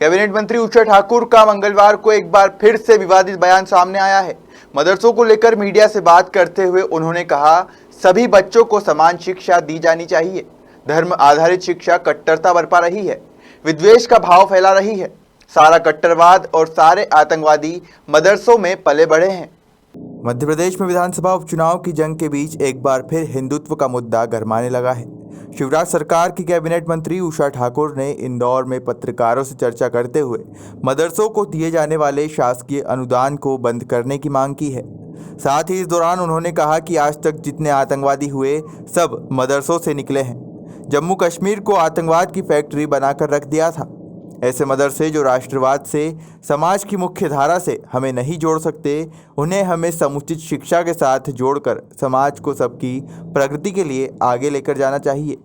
Cabinet मंत्री उषा ठाकुर का मंगलवार को एक बार फिर से विवादित बयान सामने आया है। मदरसों को लेकर मीडिया से बात करते हुए उन्होंने कहा, सभी बच्चों को समान शिक्षा दी जानी चाहिए। धर्म आधारित शिक्षा कट्टरता बरपा रही है, विद्वेष का भाव फैला रही है। सारा कट्टरवाद और सारे आतंकवादी मदरसों में पले बढ़े हैं। मध्य प्रदेश में विधानसभा उपचुनाव की जंग के बीच एक बार फिर हिंदुत्व का मुद्दा गरमाने लगा है। शिवराज सरकार की कैबिनेट मंत्री उषा ठाकुर ने इंदौर में पत्रकारों से चर्चा करते हुए मदरसों को दिए जाने वाले शासकीय अनुदान को बंद करने की मांग की है। साथ ही इस दौरान उन्होंने कहा कि आज तक जितने आतंकवादी हुए सब मदरसों से निकले हैं। जम्मू कश्मीर को आतंकवाद की फैक्ट्री बनाकर रख दिया था। ऐसे मदरसे जो राष्ट्रवाद से, समाज की मुख्य धारा से हमें नहीं जोड़ सकते, उन्हें हमें समुचित शिक्षा के साथ जोड़कर समाज को सबकी प्रगति के लिए आगे लेकर जाना चाहिए।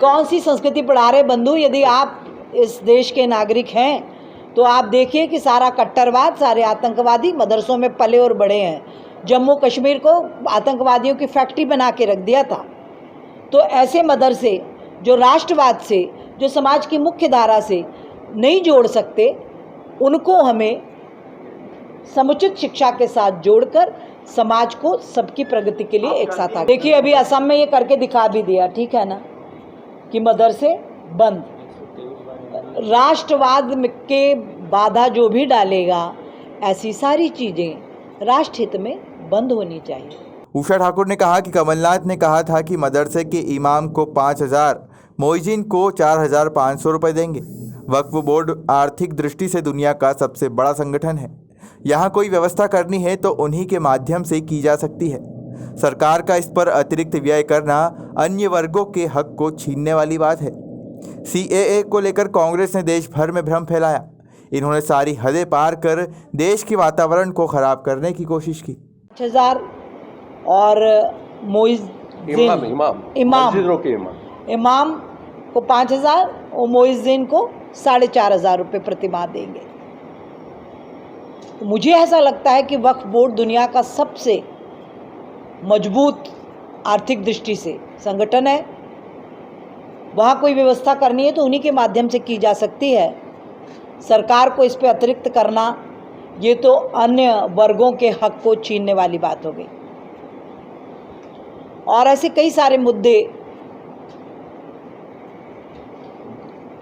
कौन सी संस्कृति पढ़ा रहे बंधु? यदि आप इस देश के नागरिक हैं तो आप देखिए कि सारा कट्टरवाद, सारे आतंकवादी मदरसों में पले और बड़े हैं। जम्मू कश्मीर को आतंकवादियों की फैक्ट्री बना के रख दिया था। तो ऐसे मदरसे जो राष्ट्रवाद से, जो समाज की मुख्य धारा से नहीं जोड़ सकते, उनको हमें समुचित शिक्षा के साथ जोड़कर समाज को सबकी प्रगति के लिए एक साथ आगे। देखिए, अभी असम में ये करके दिखा भी दिया, ठीक है ना, कि मदरसे बंद। राष्ट्रवाद के बाधा जो भी डालेगा, ऐसी सारी चीज़ें राष्ट्र हित में बंद होनी चाहिए। उषा ठाकुर ने कहा कि कमलनाथ ने कहा था कि मदरसे के इमाम को 5,000, मोइजीन को 4,500 रुपये देंगे। वक्फ बोर्ड आर्थिक दृष्टि से दुनिया का सबसे बड़ा संगठन है। यहाँ कोई व्यवस्था करनी है तो उन्हीं के माध्यम से की जा सकती है। सरकार का इस पर अतिरिक्त व्यय करना अन्य वर्गों के हक को छीनने वाली बात है। CAA को लेकर कांग्रेस ने देश भर में भ्रम फैलाया। इन्होंने सारी हदें पार कर देश के वातावरण को खराब करने की कोशिश की। 5,000 और इमाम को 5,000 और मोइज़ीन को 4,500 रुपये प्रति माह देंगे। तो मुझे ऐसा लगता है कि वक्फ बोर्ड दुनिया का सबसे मजबूत आर्थिक दृष्टि से संगठन है। वहाँ कोई व्यवस्था करनी है तो उन्हीं के माध्यम से की जा सकती है। सरकार को इस पे अतिरिक्त करना, ये तो अन्य वर्गों के हक को छीनने वाली बात हो गई। और ऐसे कई सारे मुद्दे,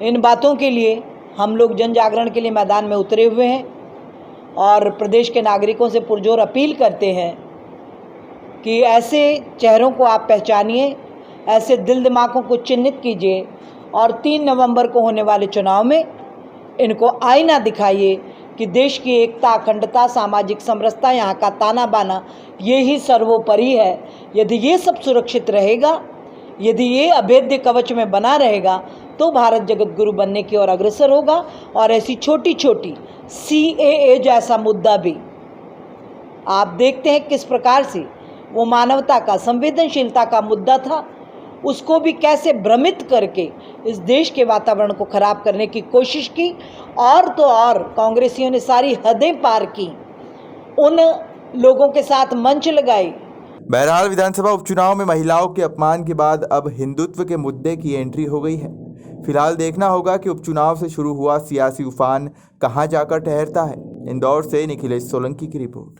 इन बातों के लिए हम लोग जन जागरण के लिए मैदान में उतरे हुए हैं और प्रदेश के नागरिकों से पुरजोर अपील करते हैं कि ऐसे चेहरों को आप पहचानिए, ऐसे दिल दिमागों को चिन्हित कीजिए और 3 नवंबर को होने वाले चुनाव में इनको आईना दिखाइए कि देश की एकता, अखंडता, सामाजिक समरसता, यहाँ का ताना बाना, ये ही सर्वोपरि है। यदि ये सब सुरक्षित रहेगा, यदि ये अभेद्य कवच में बना रहेगा, तो भारत जगत गुरु बनने की ओर अग्रसर होगा। और ऐसी छोटी छोटी CAA जैसा मुद्दा भी आप देखते हैं किस प्रकार से वो मानवता का, संवेदनशीलता का मुद्दा था, उसको भी कैसे भ्रमित करके इस देश के वातावरण को खराब करने की कोशिश की। और तो और कांग्रेसियों ने सारी हदें पार की, उन लोगों के साथ मंच लगाई। बहरहाल विधानसभा उपचुनाव में महिलाओं के अपमान के बाद अब हिंदुत्व के मुद्दे की एंट्री हो गई है। फिलहाल देखना होगा कि उपचुनाव से शुरू हुआ सियासी उफान कहां जाकर ठहरता है। इंदौर से निखिलेश सोलंकी की रिपोर्ट।